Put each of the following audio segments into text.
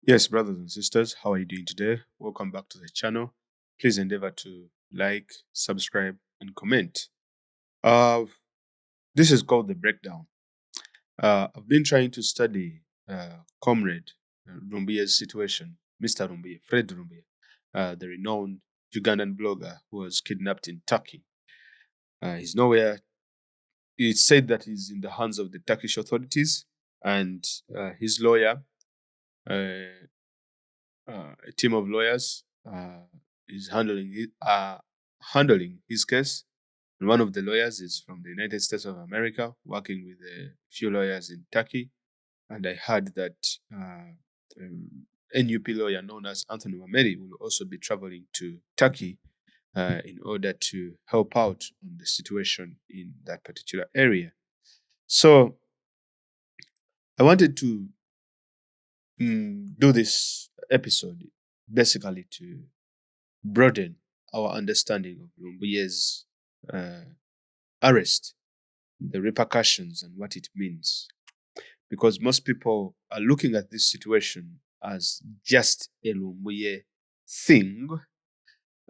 Yes, brothers and sisters, how are you doing today? Welcome back to the channel. Please endeavor to like, subscribe, and comment. Uh, this is called the breakdown. I've been trying to study Comrade Lumbuye's situation, Mr. Lumbuye, Fred Lumbuye, the renowned Ugandan blogger who was kidnapped in Turkey. He's nowhere. It's said that he's in the hands of the Turkish authorities, and his lawyer, uh, a team of lawyers is handling his case. And one of the lawyers is from the United States of America, working with a few lawyers in Turkey. And I heard that NUP lawyer known as Anthony Mameri will also be traveling to Turkey in order to help out on the situation in that particular area. So I wanted to do this episode basically to broaden our understanding of Lumbuye's arrest, the repercussions, and what it means. Because most people are looking at this situation as just a Lumbuye thing,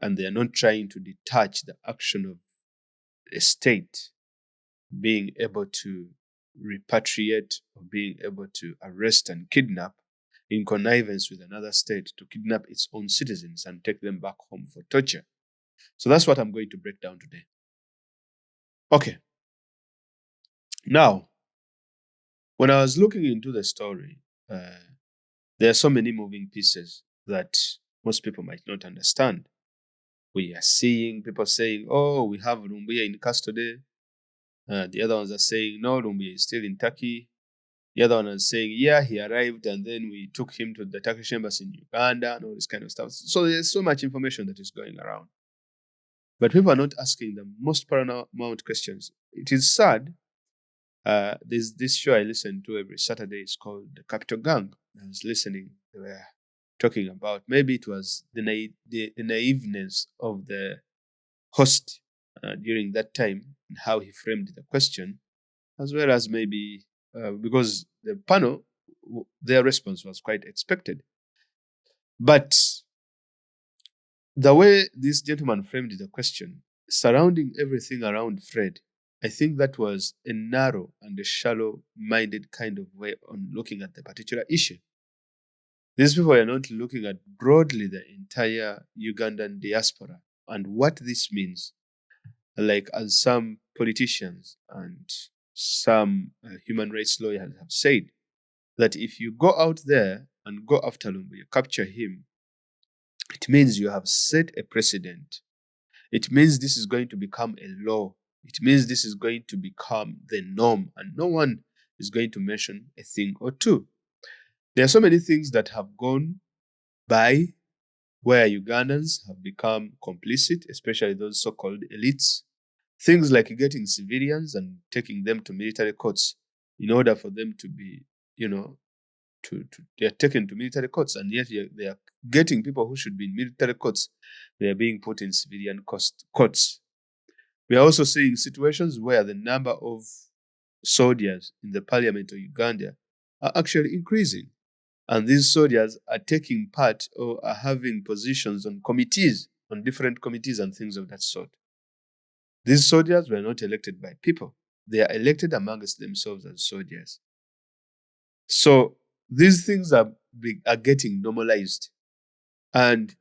and they are not trying to detach the action of a state being able to repatriate or being able to arrest and kidnap in connivance with another state to kidnap its own citizens and take them back home for torture. So that's what I'm going to break down today. Okay. Now, when I was looking into the story, there are so many moving pieces that most people might not understand. We are seeing people saying, oh, we have Lumbuye in custody. The other ones are saying, no, Lumbuye is still in Turkey. The other one is saying, yeah, he arrived and then we took him to the Turkish embassy in Uganda and all this kind of stuff. So there's so much information that is going around. But people are not asking the most paramount questions. It is sad. There's this show I listen to every Saturday. It's called The Capital Gang. I was listening. They were talking about maybe it was the naiveness of the host during that time and how he framed the question, as well as maybe because the panel, their response was quite expected. But the way this gentleman framed the question, surrounding everything around Fred, I think that was a narrow and a shallow-minded kind of way on looking at the particular issue. These people are not looking at broadly the entire Ugandan diaspora and what this means. Like as some politicians and some human rights lawyers have said, that if you go out there and go after Lumbuye, capture him, it means you have set a precedent. It means this is going to become a law. It means this is going to become the norm, and no one is going to mention a thing or two. There are so many things that have gone by where Ugandans have become complicit, especially those so-called elites. Things like getting civilians and taking them to military courts in order for them to be, they are taken to military courts, and yet they are getting people who should be in military courts. They are being put in civilian courts. We are also seeing situations where the number of soldiers in the parliament of Uganda are actually increasing. And these soldiers are taking part or are having positions on committees, on different committees and things of that sort. These soldiers were not elected by people. They are elected amongst themselves as soldiers. So these things are getting normalized. And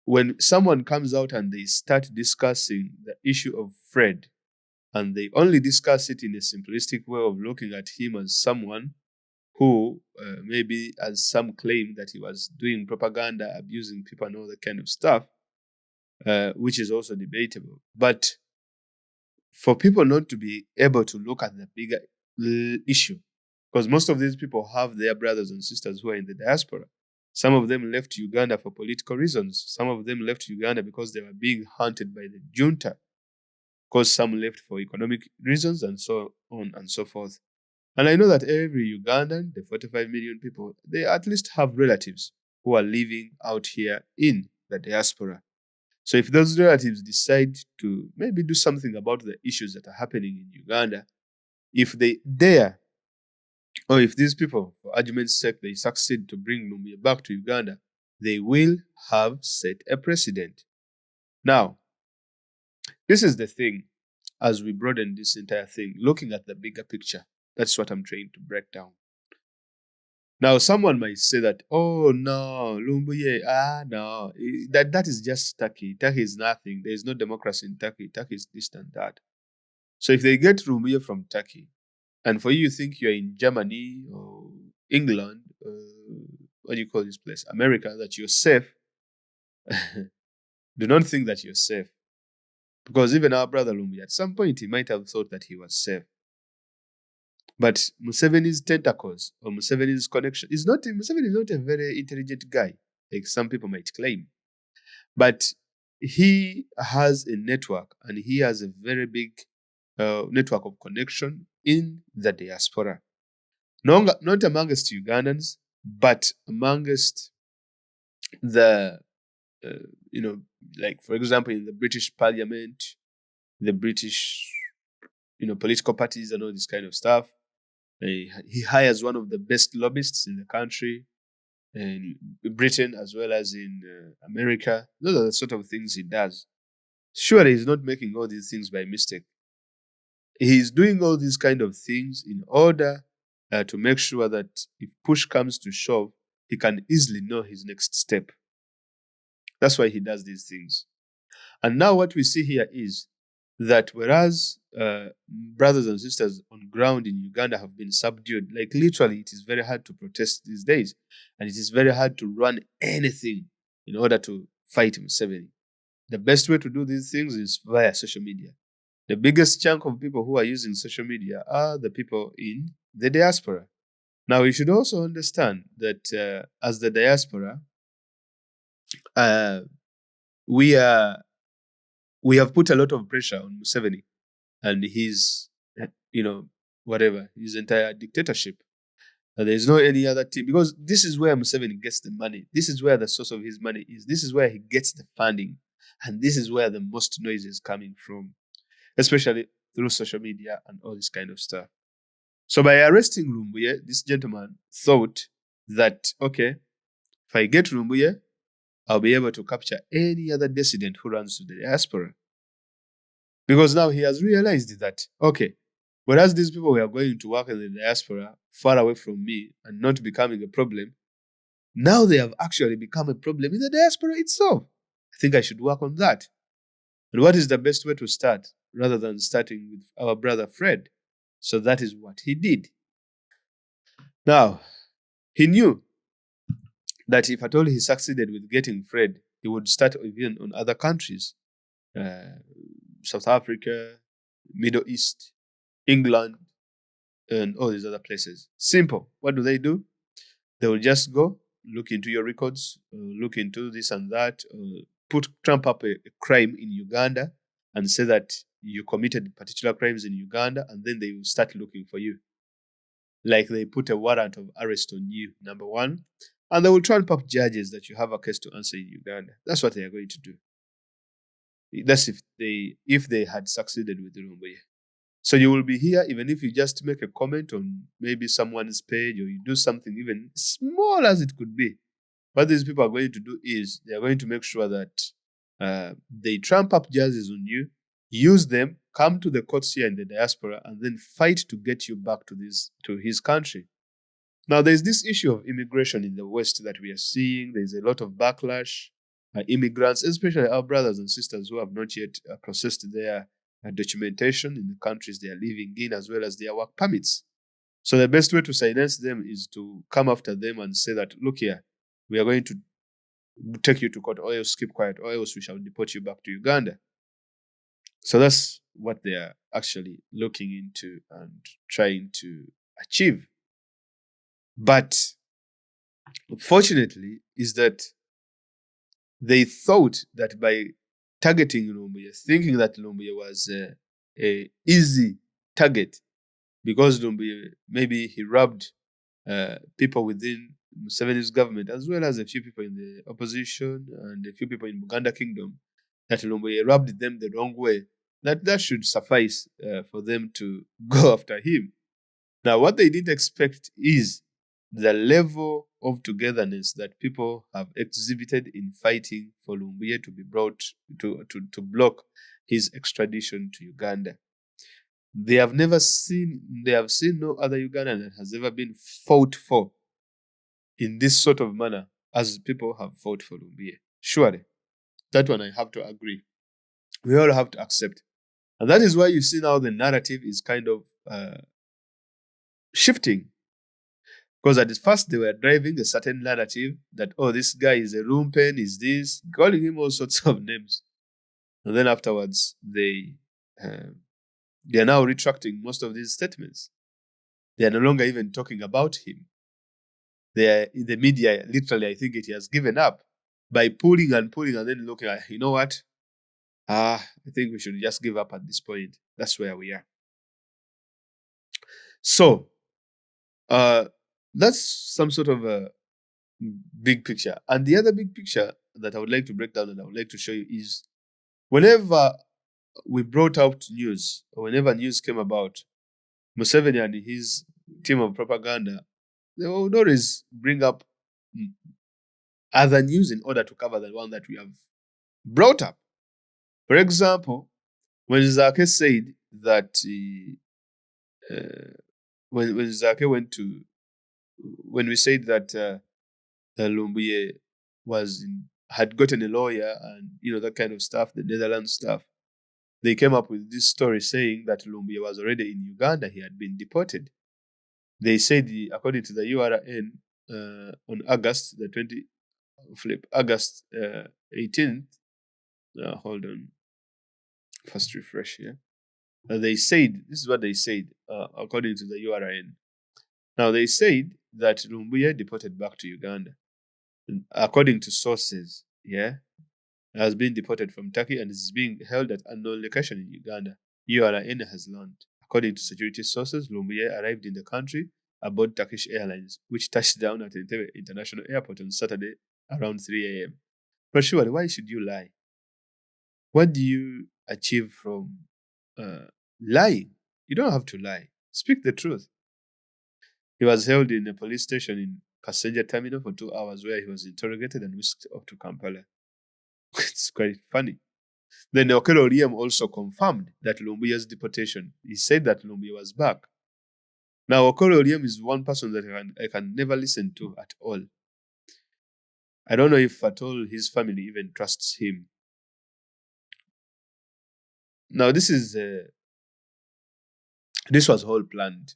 when someone comes out and they start discussing the issue of Fred, and they only discuss it in a simplistic way of looking at him as someone who maybe, as some claim, that he was doing propaganda, abusing people and all that kind of stuff, which is also debatable. But for people not to be able to look at the bigger issue, because most of these people have their brothers and sisters who are in the diaspora. Some of them left Uganda for political reasons. Some of them left Uganda because they were being hunted by the junta. Because some left for economic reasons and so on and so forth. And I know that every Ugandan, the 45 million people, they at least have relatives who are living out here in the diaspora. So if those relatives decide to maybe do something about the issues that are happening in Uganda, if they dare or if these people, for argument's sake, they succeed to bring Lumbuye back to Uganda, they will have set a precedent. Now, this is the thing as we broaden this entire thing, looking at the bigger picture. That's what I'm trying to break down. Now, someone might say that, oh no, Lumbuye, no, that is just Turkey. Turkey is nothing. There is no democracy in Turkey. Turkey is this and that. So if they get Lumbuye from Turkey, and for you think you're in Germany or England, what do you call this place, America, that you're safe, do not think that you're safe. Because even our brother Lumbuye, at some point, he might have thought that he was safe. But Museveni's tentacles or Museveni's connection Museveni is not a very intelligent guy, like some people might claim. But he has a network, and he has a very big network of connection in the diaspora. Not amongst Ugandans, but amongst the, like, for example, in the British Parliament, the British, political parties and all this kind of stuff. He hires one of the best lobbyists in the country, in Britain as well as in America. Those are the sort of things he does. Surely he's not making all these things by mistake. He's doing all these kind of things in order to make sure that if push comes to shove, he can easily know his next step. That's why he does these things. And now what we see here is that whereas brothers and sisters on ground in Uganda have been subdued, like literally it is very hard to protest these days, and it is very hard to run anything in order to fight Museveni. The best way to do these things is via social media. The biggest chunk of people who are using social media are the people in the diaspora. Now, you should also understand that as the diaspora, we have put a lot of pressure on Museveni and his, his entire dictatorship. There is no any other team, because this is where Museveni gets the money. This is where the source of his money is. This is where he gets the funding. And this is where the most noise is coming from, especially through social media and all this kind of stuff. So by arresting Lumbuye, this gentleman thought that, okay, if I get Lumbuye, I'll be able to capture any other dissident who runs to the diaspora. Because now he has realized that, okay, whereas these people were going to work in the diaspora far away from me and not becoming a problem, now they have actually become a problem in the diaspora itself. I think I should work on that. And what is the best way to start, rather than starting with our brother Fred? So that is what he did. Now, he knew that if at all he succeeded with getting Fred, he would start even on other countries. South Africa, Middle East, England, and all these other places. Simple. What do? They will just go, look into your records, look into this and that, trump up a crime in Uganda and say that you committed particular crimes in Uganda, and then they will start looking for you. Like they put a warrant of arrest on you, number one, and they will trump up judges that you have a case to answer in Uganda. That's what they are going to do. That's if they had succeeded with Lumbuye. So you will be here, even if you just make a comment on maybe someone's page, or you do something even small as it could be. What these people are going to do is they are going to make sure that they trump up judges on you, use them, come to the courts here in the diaspora, and then fight to get you back to his country. Now, there's this issue of immigration in the West that we are seeing. There's a lot of backlash. Immigrants, especially our brothers and sisters who have not yet processed their documentation in the countries they are living in, as well as their work permits. So the best way to silence them is to come after them and say that, look here, we are going to take you to court, or else keep quiet, or else we shall deport you back to Uganda. So that's what they are actually looking into and trying to achieve. But fortunately is that they thought that by targeting Lumbuye, thinking that Lumbuye was a easy target, because Lumbuye, maybe he robbed people within Museveni's government, as well as a few people in the opposition and a few people in Buganda Kingdom, that Lumbuye robbed them the wrong way, that should suffice for them to go after him. Now, what they didn't expect is the level of togetherness that people have exhibited in fighting for Lumbuye to be brought to block his extradition to Uganda. They have seen no other Ugandan that has ever been fought for in this sort of manner as people have fought for Lumbuye. Surely, that one I have to agree. We all have to accept. And that is why you see now the narrative is kind of shifting. Because at first they were driving a certain narrative that, oh, this guy is a lumpen, is this, calling him all sorts of names. And then afterwards, they are now retracting most of these statements. They are no longer even talking about him. They are in the media, literally, I think it has given up by pulling and then looking at, you know what? I think we should just give up at this point. That's where we are. So, that's some sort of a big picture. And the other big picture that I would like to break down and I would like to show you is whenever we brought out news, or whenever news came about, Museveni and his team of propaganda, they would always bring up other news in order to cover the one that we have brought up. For example, when Zake said that when Zake went to, when we said that Lumbuye had gotten a lawyer and that kind of stuff, the Netherlands stuff, they came up with this story saying that Lumbuye was already in Uganda. He had been deported. They said, according to the URN, on August 18th. Hold on. First refresh here. They said, this is what they said, according to the URN. Now, they said that Lumbuye deported back to Uganda. According to sources, has been deported from Turkey and is being held at unknown location in Uganda. URN has learned. According to security sources, Lumbuye arrived in the country aboard Turkish Airlines, which touched down at Entebbe International Airport on Saturday around 3 a.m. But surely, why should you lie? What do you achieve from lying? You don't have to lie. Speak the truth. He was held in a police station in passenger terminal for 2 hours where he was interrogated and whisked off to Kampala. It's quite funny. Then Okello Oryem also confirmed that Lumbuye's deportation. He said that Lumbuye was back. Now, Okello Oryem is one person that I can never listen to at all. I don't know if at all his family even trusts him. Now, this was all planned.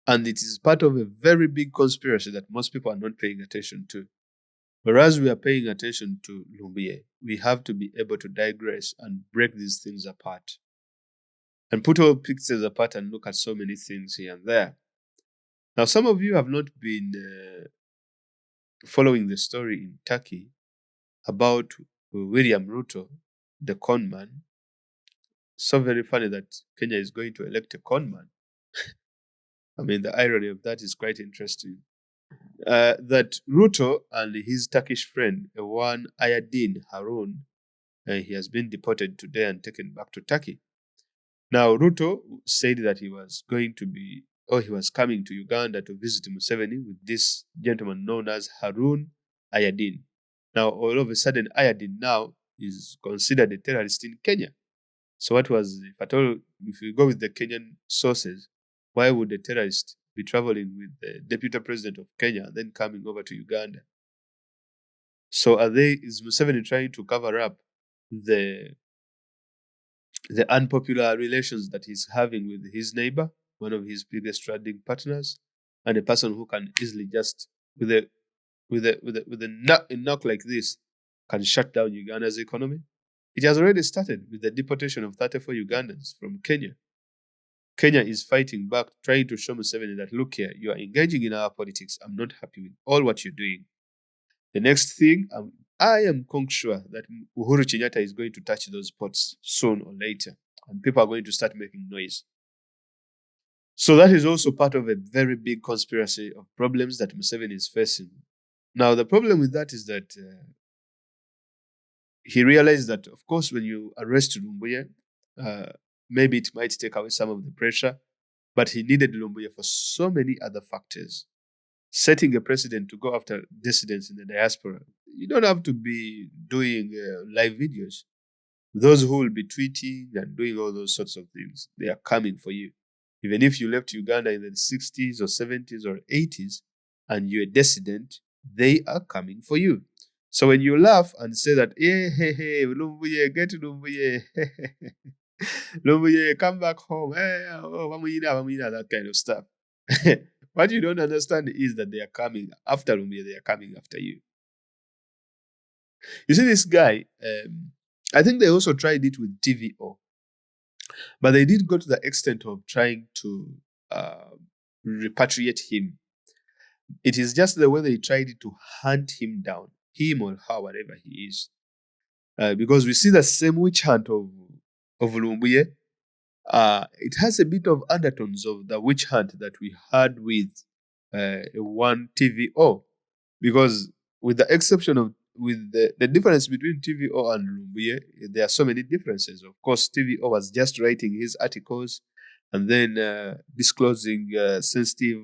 And it is part of a very big conspiracy that most people are not paying attention to. Whereas we are paying attention to Lumbuye, we have to be able to digress and break these things apart. And put all pictures apart and look at so many things here and there. Now, some of you have not been following the story in Turkey about William Ruto, the con man. So very funny that Kenya is going to elect a con man. I mean, the irony of that is quite interesting. That Ruto and his Turkish friend, one Ayadin Harun, he has been deported today and taken back to Turkey. Now, Ruto said that he was coming to Uganda to visit Museveni with this gentleman known as Harun Ayadin. Now, all of a sudden, Ayadin now is considered a terrorist in Kenya. So if you go with the Kenyan sources, why would a terrorist be traveling with the deputy president of Kenya and then coming over to Uganda? So is Museveni trying to cover up the unpopular relations that he's having with his neighbor, one of his biggest trading partners, and a person who can easily just with a knock like this can shut down Uganda's economy? It has already started with the deportation of 34 Ugandans from Kenya. Kenya is fighting back, trying to show Museveni that, look here, you are engaging in our politics. I'm not happy with all what you're doing. The next thing, I am sure that Uhuru Kenyatta is going to touch those pots soon or later, and people are going to start making noise. So that is also part of a very big conspiracy of problems that Museveni is facing. Now, the problem with that is that he realized that, of course, when you arrest Lumbuye, maybe it might take away some of the pressure but he needed Lumbuye for so many other factors. Setting a precedent to go after dissidents in the diaspora. You don't have to be doing live videos. Those who will be tweeting and doing all those sorts of things, they are coming for you. Even if you left Uganda in the 60s or 70s or 80s and you're a dissident, they are coming for you. So when you laugh and say that, hey, Lumbuye, get to Lumbuye, Lumbuye, come back home, that kind of stuff. What you don't understand is that they are coming after Lumbuye, they are coming after you. You see, this guy, I think they also tried it with TVO, but they did go to the extent of trying to repatriate him. It is just the way they tried to hunt him down, him or her, whatever he is. Because we see the same witch hunt of Lumbuye. It has a bit of undertones of the witch hunt that we had with one TVO. Because with the exception of with the difference between TVO and Lumbuye, there are so many differences. Of course, TVO was just writing his articles and then disclosing sensitive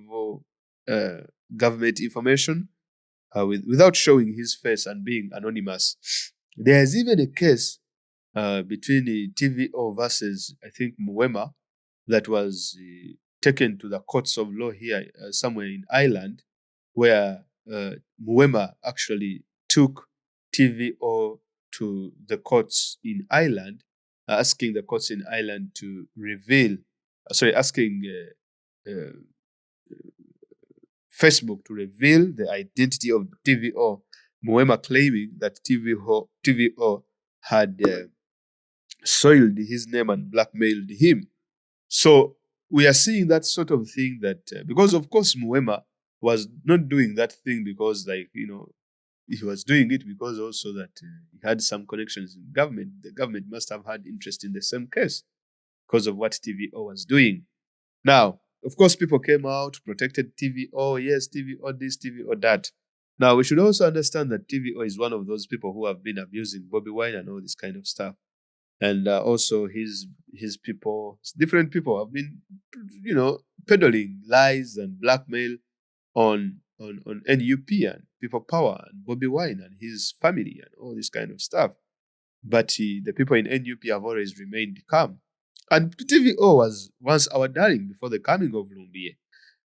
government information without showing his face and being anonymous. There's even a case between the TVO versus, I think, Muwema that was taken to the courts of law here somewhere in Ireland, where Muwema actually took TVO to the courts in Ireland, asking the courts in Ireland to reveal, asking Facebook to reveal the identity of TVO, Muwema claiming that TVO had soiled his name and blackmailed him. So we are seeing that sort of thing that, because of course Muwema was not doing that thing because he was doing it because also that he had some connections in government. The government must have had interest in the same case because of what TVO was doing. Now, of course, people came out, protected TVO. Yes, TVO this, TVO that. Now, we should also understand that TVO is one of those people who have been abusing Bobby Wine and all this kind of stuff. And also his people, different people have been, peddling lies and blackmail on NUP and People Power and Bobby Wine and his family and all this kind of stuff. But the people in NUP have always remained calm. And TVO was once our darling before the coming of Lumbuye.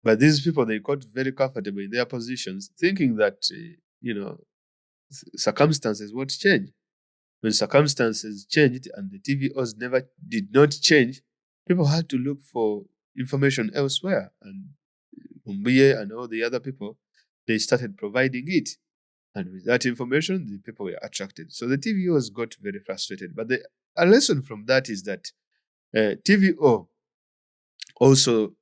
But these people, they got very comfortable in their positions, thinking that, circumstances won't change. When circumstances changed and the TVOs did not change, people had to look for information elsewhere. And Lumbuye and all the other people, they started providing it. And with that information, the people were attracted. So the TVOs got very frustrated. But a lesson from that is that TVO also,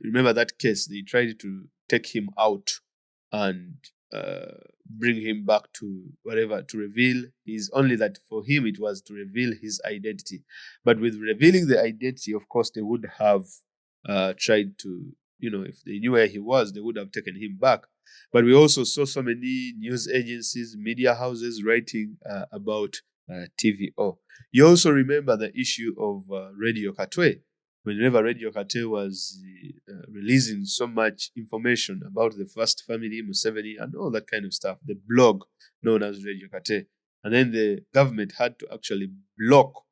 remember that case, they tried to take him out and bring him back to whatever, to reveal only that for him it was to reveal his identity. But with revealing the identity, of course, they would have tried to, if they knew where he was, they would have taken him back. But we also saw so many news agencies, media houses writing about TVO. You also remember the issue of Radio Katwe. Whenever Radio Katwe was releasing so much information about the first family, Museveni, and all that kind of stuff, the blog known as Radio Katwe. And then the government had to actually block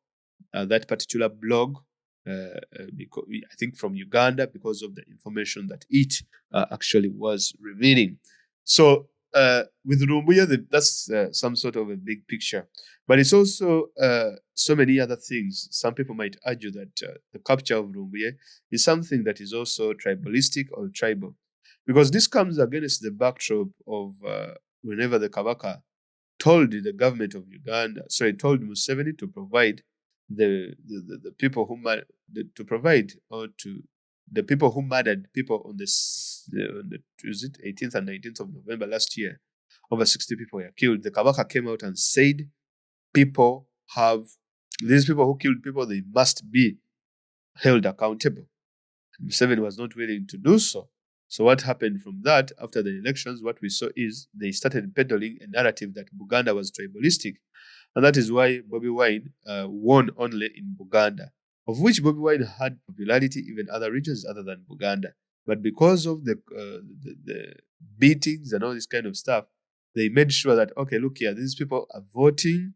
that particular blog, because, I think from Uganda, because of the information that it actually was revealing. So with Lumbuye, that's some sort of a big picture. But it's also so many other things. Some people might argue that the capture of Lumbuye is something that is also tribalistic or tribal. Because this comes against the backdrop of whenever the Kabaka told the government of Uganda, told Museveni to provide the people who to provide or to the people who murdered people on the 18th and 19th of November last year. Over 60 people were killed. The Kabaka came out and said these people who killed people, they must be held accountable. And Museveni was not willing to do so. So what happened from that, after the elections, what we saw is they started peddling a narrative that Buganda was tribalistic. And that is why Bobby Wine won only in Buganda. of which Bobby Wine had popularity even other regions other than Buganda. But because of the beatings and all this kind of stuff, they made sure that, okay, look here, these people are voting,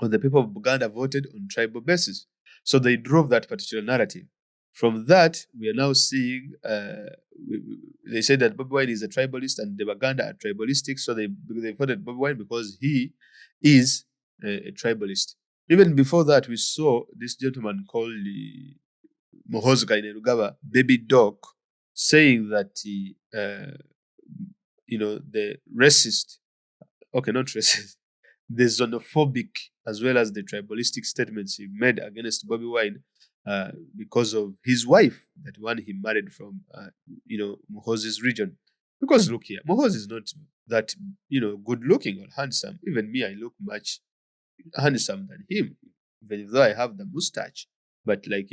or the people of Buganda voted on tribal basis. So they drove that particular narrative. From that, we are now seeing, they say that Bobby Wine is a tribalist and the Baganda are tribalistic. So they voted Bobby Wine because he is a tribalist. Even before that, we saw this gentleman called Muhoozi Kainerugaba, Baby Doc, saying that the racist, okay, not racist, the xenophobic as well as the tribalistic statements he made against Bobby Wine because of his wife, that one he married from, Muhoozi's region. Because look here, Muhoozi is not that, good looking or handsome. Even me, I look much handsome than him, even though I have the mustache. But like,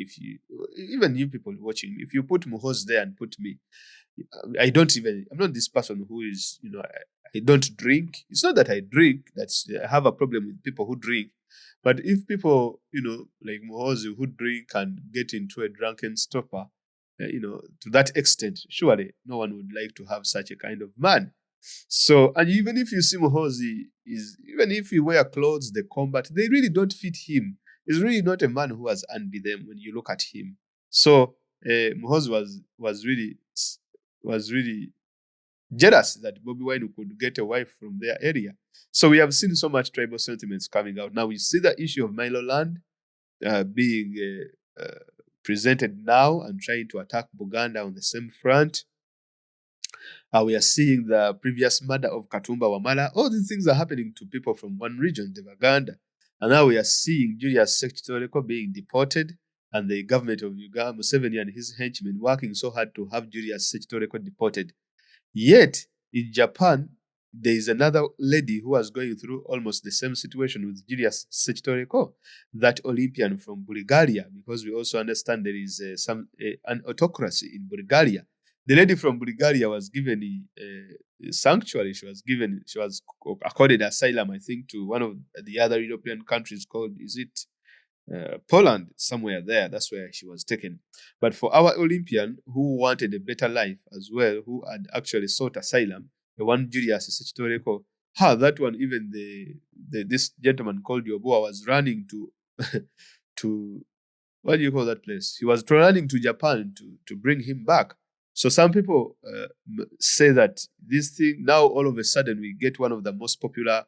even you people watching, if you put Muhoozi there and put me, I'm not this person who is, I don't drink. It's not that I drink, I have a problem with people who drink. But if people, like Muhoozi who drink and get into a drunken stupor, to that extent, surely no one would like to have such a kind of man. So, and even if you see Muhoozi, even if he wear clothes, the combat, they really don't fit him. He's really not a man who has envy them when you look at him. So, Muhoozi was really jealous that Bobby Wine could get a wife from their area. So we have seen so much tribal sentiments coming out. Now we see the issue of Milo land being presented now and trying to attack Buganda on the same front. We are seeing the previous murder of Katumba Wamala. All these things are happening to people from one region, the Baganda. And now we are seeing Julius Sekitoreko being deported, and the government of Uganda, Museveni and his henchmen, working so hard to have Julius Sekitoreko deported. Yet, in Japan, there is another lady who was going through almost the same situation with Julius Sekitoreko, that Olympian from Bulgaria, because we also understand there is an autocracy in Bulgaria. The lady from Bulgaria was given sanctuary. She was accorded asylum, I think, to one of the other European countries called, is it Poland, somewhere there. That's where she was taken. But for our Olympian who wanted a better life as well, who had actually sought asylum, the one Julius Sechitoreko, that one, even this gentleman called Yobua was running to to, what do you call that place? He was running to Japan to bring him back. So some people say that this thing, now all of a sudden we get one of the most popular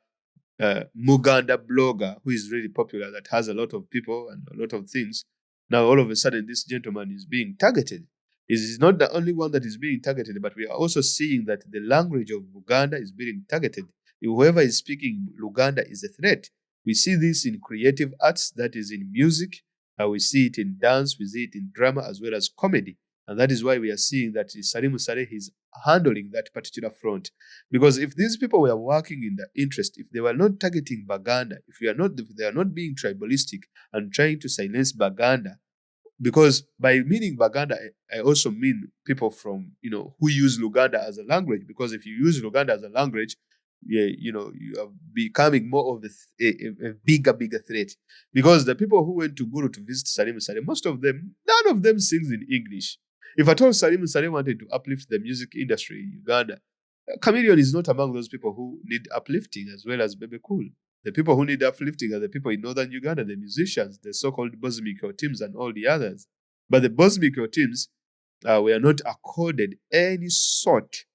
Muganda blogger who is really popular, that has a lot of people and a lot of things. Now all of a sudden this gentleman is being targeted. He's not the only one that is being targeted, but we are also seeing that the language of Buganda is being targeted. Whoever is speaking Luganda is a threat. We see this in creative arts, that is in music. We see it in dance, we see it in drama as well as comedy. And that is why we are seeing that Salimu Saleh is handling that particular front. Because if these people were working in the interest, if they were not targeting Baganda, if they are not being tribalistic and trying to silence Baganda, because by meaning Baganda, I also mean people from, who use Luganda as a language. Because if you use Luganda as a language, you are becoming more of a bigger threat. Because the people who went to Guru to visit Salim Saleh, most of them, none of them sings in English. If at all Salim Saleh wanted to uplift the music industry in Uganda, Chameleon is not among those people who need uplifting, as well as Bebe Cool. The people who need uplifting are the people in northern Uganda, the musicians, the so-called Bosmiko teams and all the others. But the Bosmiko teams were not accorded any sort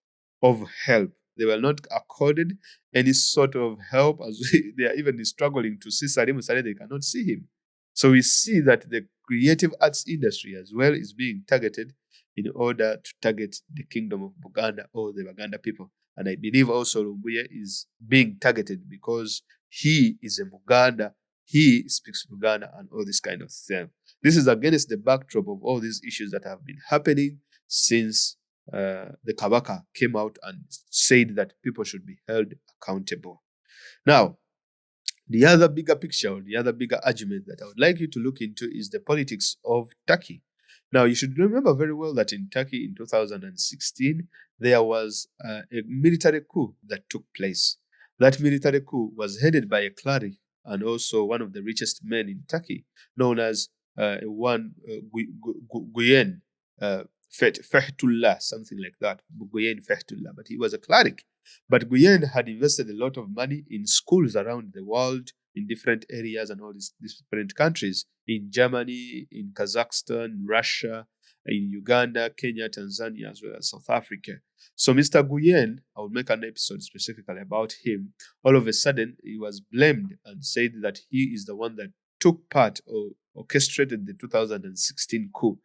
of help. They were not accorded any sort of help, as they are even struggling to see Salim Saleh, they cannot see him. So we see that the creative arts industry as well is being targeted in order to target the kingdom of Buganda or the Baganda people. And I believe also Lumbuye is being targeted because he is a Buganda, he speaks Luganda and all this kind of thing. This is against the backdrop of all these issues that have been happening since the Kabaka came out and said that people should be held accountable. Now, the other bigger picture, or the other bigger argument that I would like you to look into is the politics of Turkey. Now, you should remember very well that in Turkey in 2016, there was a military coup that took place. That military coup was headed by a cleric and also one of the richest men in Turkey, known as Guyen, Fehtullah, something like that, Guyen Fehtullah, but he was a cleric. But Guyen had invested a lot of money in schools around the world, in different areas and all these different countries, in Germany, in Kazakhstan, Russia, in Uganda, Kenya, Tanzania, as well as South Africa. So Mr. Guyen, I will make an episode specifically about him. All of a sudden, he was blamed and said that he is the one that took part or orchestrated the 2016 coup.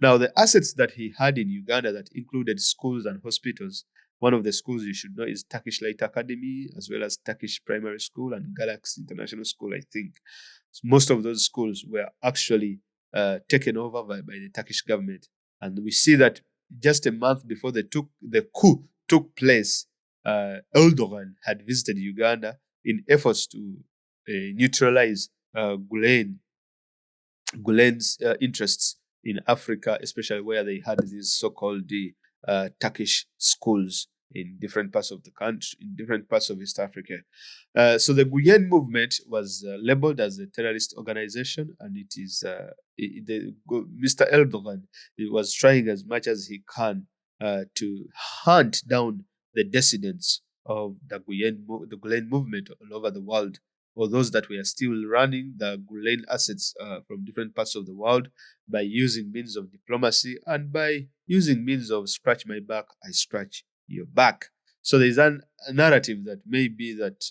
Now, the assets that he had in Uganda that included schools and hospitals, one of the schools you should know is Turkish Light Academy, as well as Turkish Primary School and Galaxy International School, I think. Most of those schools were actually taken over by the Turkish government. And we see that just a month before the coup took place, Erdogan had visited Uganda in efforts to neutralize Gulen's interests in Africa, especially where they had these so-called Turkish schools in different parts of the country, in different parts of East Africa. So the Gulen movement was labeled as a terrorist organization, and it is Mr. Erdogan was trying as much as he can to hunt down the dissidents of the Gulen movement all over the world, or those that were still running the Gulen assets from different parts of the world, by using means of diplomacy and by using means of scratch my back, I scratch your back. So there's a narrative that may be that,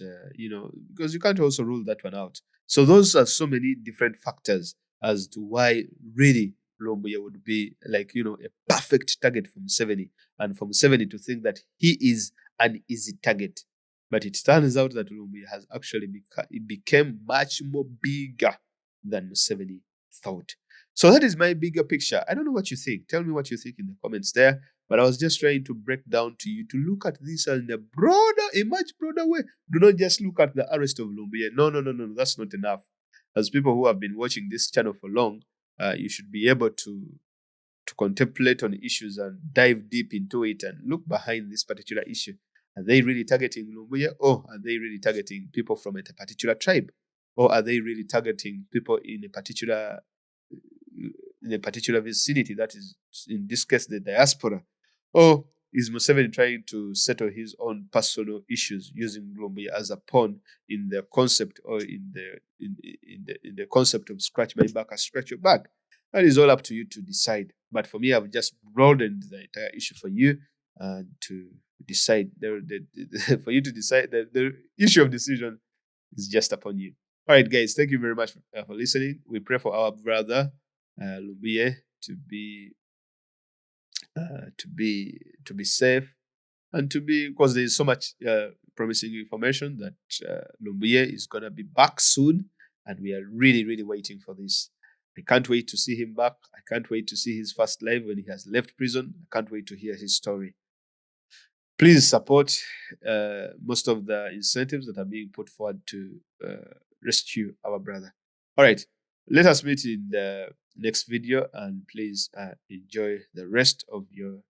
because you can't also rule that one out. So those are so many different factors as to why really Lumbuye would be like, a perfect target for Museveni, and for Museveni to think that he is an easy target. But it turns out that Lumbuye has actually became much more bigger than Museveni thought. So that is my bigger picture. I don't know what you think. Tell me what you think in the comments there. But I was just trying to break down to you to look at this in a much broader way. Do not just look at the arrest of Lumbuye. No, that's not enough. As people who have been watching this channel for long, you should be able to contemplate on issues and dive deep into it and look behind this particular issue. Are they really targeting Lumbuye, or are they really targeting people from a particular tribe? Or are they really targeting people in a particular vicinity, that is, in this case, the diaspora? Or is Museveni trying to settle his own personal issues using Lumbuye as a pawn in the concept, or in the concept of scratch my back, I scratch your back? That is all up to you to decide. But for me, I've just broadened the entire issue for you to decide. For you to decide, the issue of decision is just upon you. All right, guys, thank you very much for listening. We pray for our brother Lumbuye to be safe, and because there is so much promising information that Lumbuye is gonna be back soon, and we are really, really waiting for this. I can't wait to see him back. I can't wait to see his first live when he has left prison. I can't wait to hear his story. Please support most of the incentives that are being put forward to rescue our brother. All right, let us meet in the next video, and please enjoy the rest of your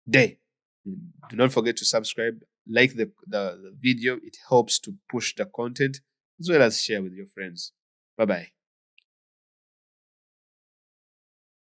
day. Do not forget to subscribe, like the video. It helps to push the content, as well as share with your friends. Bye-bye.